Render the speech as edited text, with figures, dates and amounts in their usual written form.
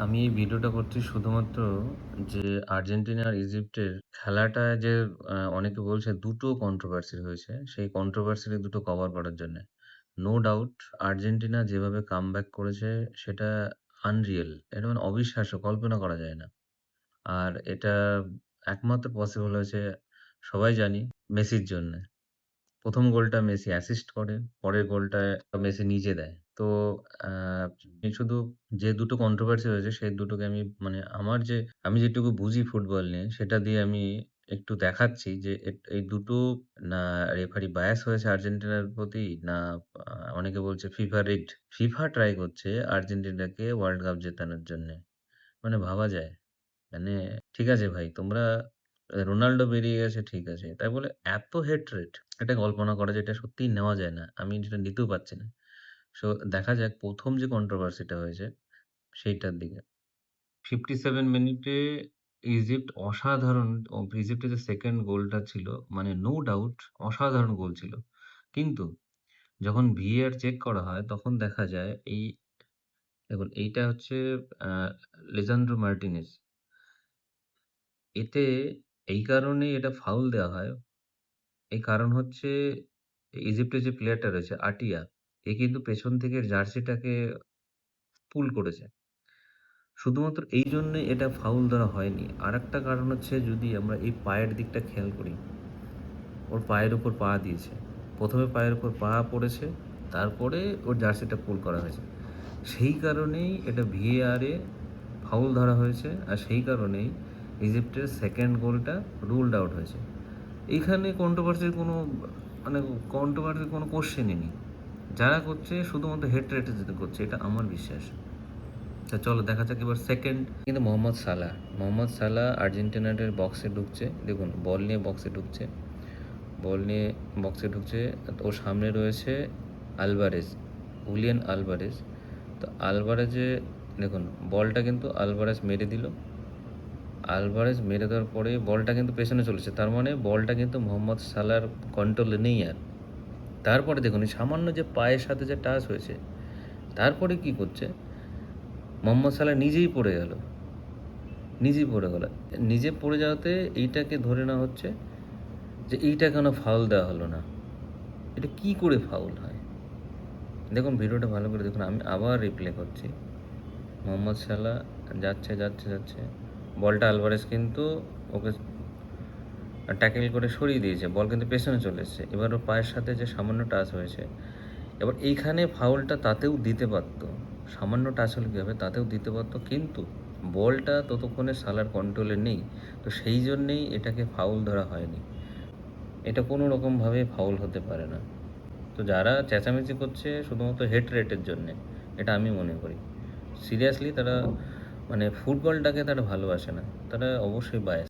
আমি এই ভিডিওটা করছি শুধুমাত্র যে আর্জেন্টিনা আর ইজিপ্টের খেলাটা যে অনেকে বলছে ২ টো কন্ট্রোভার্সি হয়েছে। সেই কন্ট্রোভার্সি দুটো কভার করার জন্যে। নো ডাউট আর্জেন্টিনা যেভাবে কামব্যাক করেছে সেটা আনরিয়াল। এটা মানে অবিশ্বাস্য, কল্পনা করা যায় না। আর এটা একমাত্র পসিবল হয়েছে সবাই জানি মেসির জন্যে। ১ম গোলটা মেসি অ্যাসিস্ট করে, পরের গোলটা মেসি নিজে দেয়। তো আ আমি শুধু যে দুটো কন্ট্রোভার্সি হয়েছে সেই দুটোকে আমি মানে আমার যে আমি যেটুকু বুঝি ফুটবল নিয়ে সেটা দিয়ে আমি একটু দেখাচ্ছি যে এই দুটো না রেফারি বায়াস হয়েছে আর্জেন্টিনার প্রতি না অনেকে বলছে ফিফা রিগড। ফিফা ট্রাই করছে আর্জেন্টিনাকে ওয়ার্ল্ড কাপ জেতানোর জন্যে। মানে ভাবা যায়? মানে ঠিক আছে ভাই তোমরা রোনাল্ডো বেরিয়ে গেছে ঠিক আছে। তাই বলে এত হেট্রেট এটা কল্পনা করা যায়, এটা সত্যিই নেওয়া যায় না। আমি যেটা নিতেও পারছি না। সো দেখা যাক ১ম যে কন্ট্রোভার্সিটা হয়েছে সেইটার দিকে। 57 মিনিটে ইজিপ্ট অসাধারণ ইজিপ্টের যে 2nd গোলটা ছিল মানে নো ডাউট অসাধারণ গোল ছিল। কিন্তু যখন ভিএআর চেক করা হয় তখন দেখা যায় দেখুন এইটা হচ্ছে আ লিসান্দ্রো মার্টিনেজ। এতে এই কারণেই এটা ফাউল দেওয়া হয়। এই কারণ হচ্ছে ইজিপ্টের যে প্লেয়ারটা রয়েছে আটিয়া, এ কিন্তু পেছন থেকে জার্সিটাকে পুল করেছে। শুধুমাত্র এইজন্যে এটা ফাউল ধরা হয়নি। আরেকটা কারণ হচ্ছে যদি আমরা এই পায়ের দিকটা খেয়াল করি, ওর পায়ের উপর পা দিয়েছে। ১ম এ পায়ের উপর পা পড়েছে, তারপরে ওর জার্সিটা পুল করা হয়েছে। সেই কারণেই এটা ভিএআর এ ফাউল ধরা হয়েছে। আর সেই কারণেই ইজিপ্টের 2nd গোলটা রুলড আউট হয়েছে। এইখানে কন্ট্রোভার্সির কোনো কোশ্চেনই নেই। যারা করছে শুধুমাত্র হেট যেতে করছে, এটা আমার বিশ্বাস। তা চলো দেখা যাক এবার 2nd কিন্তু মোহাম্মদ সালাহ। মোহাম্মদ সালাহ আর্জেন্টিনার বক্সে ঢুকছে। দেখুন বল নিয়ে বক্সে ঢুকছে। বল নিয়ে বক্সে ঢুকছে। ওর সামনে রয়েছে আলভারেজ, হুলিয়ান আলভারেজ। তো আলভারেজে দেখুন বলটা কিন্তু আলভারেজ মেরে দিল। আলভারেজ মেরে দেওয়ার পরে বলটা কিন্তু পেছনে চলেছে। তার মানে বলটা কিন্তু মোহাম্মদ সালাহর কন্ট্রোলে নেই আর। তারপরে দেখুন এই সামান্য যে পায়ের সাথে যে টাচ হয়েছে, তারপরে কি করছে? মোহাম্মদ সালাহ নিজেই পড়ে গেল। নিজেই পড়ে গেল। নিজে পড়ে যাওয়াতে এইটাকে ধরে নেওয়া হচ্ছে যে এইটা কেন ফাউল দেওয়া হলো না? এটা কি করে ফাউল হয়? দেখুন ভিডিওটা ভালো করে দেখুন। আমি আবার রিপ্লে করছি। মোহাম্মদ সালাহ যাচ্ছে। বলটা আলভারেজ কিন্তু ওকে ট্যাকেল করে সরিয়ে দিয়েছে। বল কিন্তু পেছনে চলে এসছে। এবার ওর পায়ের সাথে যে সামান্য টাচ হয়েছে, এবার এইখানে ফাউলটা তাতেও দিতে পারত। সামান্য টাচ হলে কী হবে? তাতেও দিতে পারত। কিন্তু বলটা ততক্ষণে সালার কন্ট্রোলে নেই। তো সেই জন্যেই এটাকে ফাউল ধরা হয়নি। এটা কোনো রকমভাবে ফাউল হতে পারে না। তো যারা চেঁচামেচি করছে শুধুমাত্র হেট রেটের জন্যে, এটা আমি মনে করি। সিরিয়াসলি তারা মানে ফুটবলটাকে তারা ভালোবাসে না। তারা অবশ্যই বায়াস।